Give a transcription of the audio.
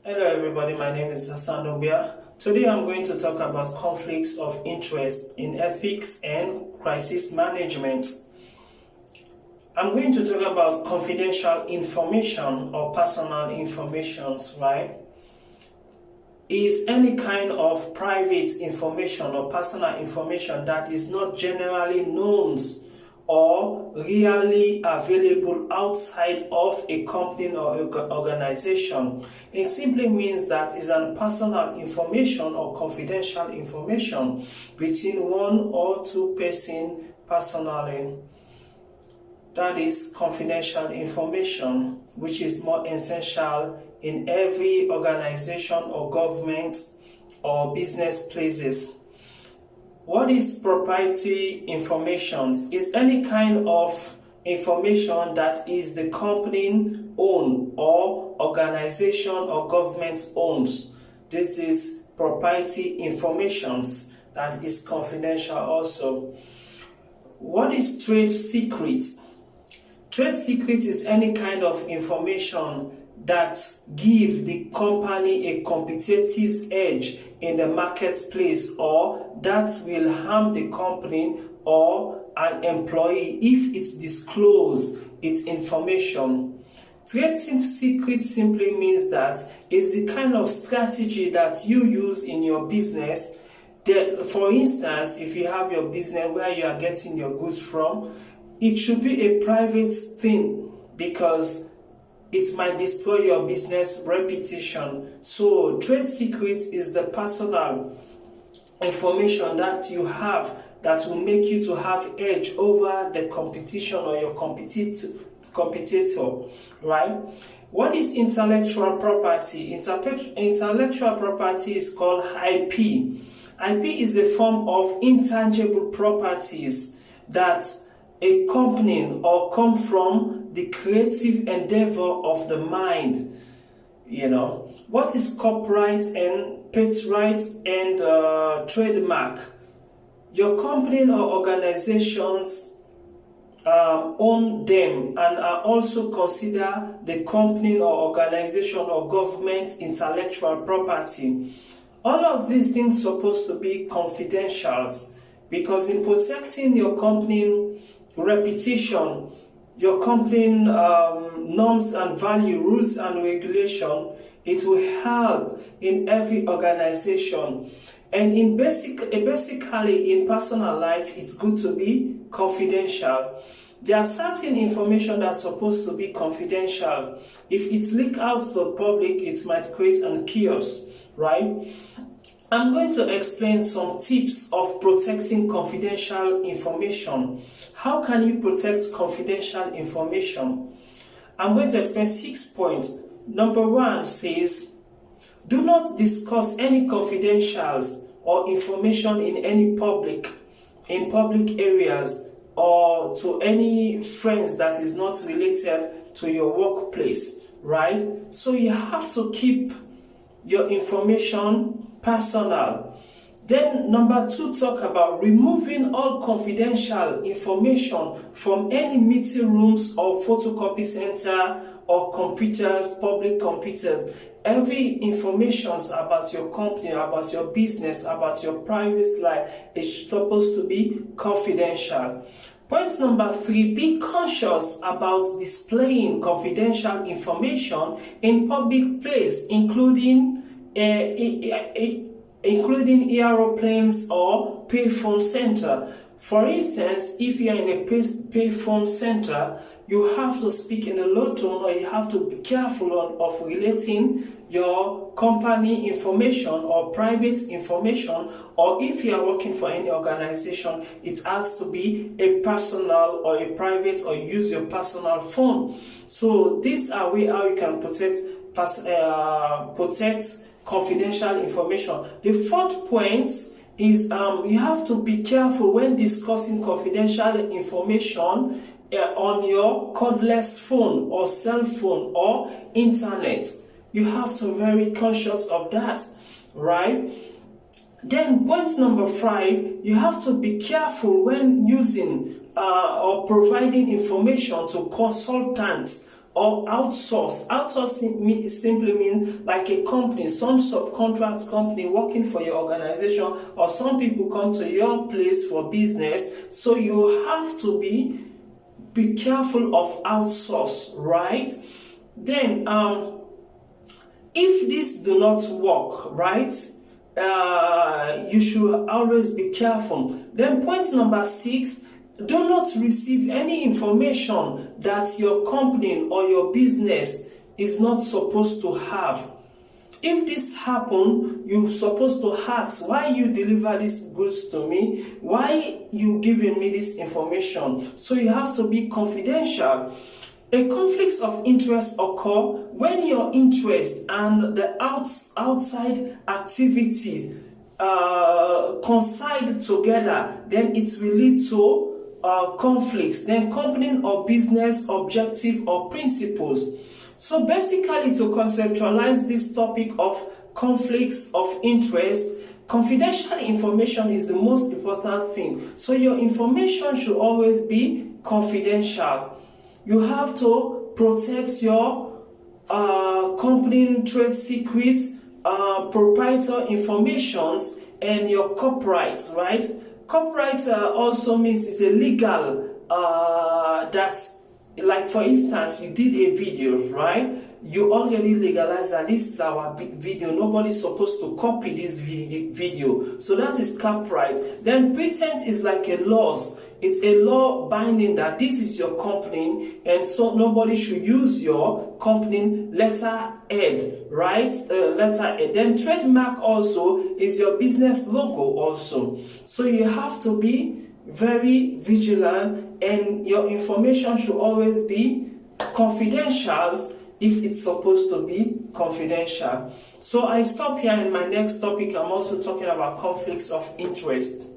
Hello everybody, my name is Hassan Obia. Today I'm going to talk about conflicts of interest in ethics and crisis management. I'm going to talk about confidential information or personal information, right? Is any kind of private information or personal information that is not generally known or really available outside of a company or organization. It simply means that it's an personal information or confidential information between one or two persons personally. That is confidential information, which is more essential in every organization or government or business places. What is proprietary information? Is any kind of information that is the company owned or organization or government owns. This is proprietary information that is confidential also. What is trade secret? Trade secret is any kind of information that give the company a competitive edge in the marketplace or that will harm the company or an employee if it disclose its information. Trade secret simply means that it's the kind of strategy that you use in your business. For instance, if you have your business where you are getting your goods from, it should be a private thing because it might destroy your business reputation. So trade secrets is the personal information that you have that will make you to have edge over the competition or your competitor, right? What is intellectual property? Intellectual property is called IP. IP is a form of intangible properties that a company or come from the creative endeavor of the mind. What is copyright and patent and trademark? Your company or organizations own them and are also considered the company or organization or government intellectual property. All of these things supposed to be confidential because in protecting your company reputation, your company norms and value, rules and regulation, it will help in every organization. And basically in personal life, it's good to be confidential. There are certain information that's supposed to be confidential. If it's leaked out to the public, it might create an chaos, right? I'm going to explain some tips of protecting confidential information. How can you protect confidential information? I'm going to explain 6 points. Number 1 says, do not discuss any confidentials or information in public areas or to any friends that is not related to your workplace, right? So you have to keep your information personal. Then number 2 talk about removing all confidential information from any meeting rooms or photocopy center or computers, public computers. Every information about your company, about your business, about your private life is supposed to be confidential. Point number 3, be conscious about displaying confidential information in public place, including aeroplanes or payphone center. For instance, if you are in a payphone center, you have to speak in a low tone or you have to be careful of relating your company information or private information, or if you are working for any organization, it has to be a personal or a private or use your personal phone. So these are ways how you can protect confidential information. The 4th point is you have to be careful when discussing confidential information on your cordless phone or cell phone or internet. You have to be very conscious of that, right? Then point number 5, you have to be careful when using or providing information to consultants or outsource. Outsourcing simply means like a company, some subcontract company working for your organization, or some people come to your place for business. So you have to be careful of outsource, right? Then if this do not work, right, you should always be careful. Then point number 6, do not receive any information that your company or your business is not supposed to have. If this happen, you're supposed to ask, why you deliver these goods to me? Why you giving me this information? So you have to be confidential. A conflict of interest occur when your interest and the outside activities coincide together. Then it will lead to conflicts. Then company or business objective or principles. So basically, to conceptualize this topic of conflicts of interest, confidential information is the most important thing. So your information should always be confidential. You have to protect your company trade secrets, proprietary informations, and your copyright, right? Copyright also means it's a legal that's, like for instance, you did a video, right? You already legalized that this is our video. Nobody's supposed to copy this video. So that is copyright. Then patent is like a laws. It's a law binding that this is your company, and so nobody should use your company letterhead, right? Letterhead. Then trademark also is your business logo also. So you have to be very vigilant, and your information should always be confidential if it's supposed to be confidential. So I stop here. In my next topic, I'm also talking about conflicts of interest.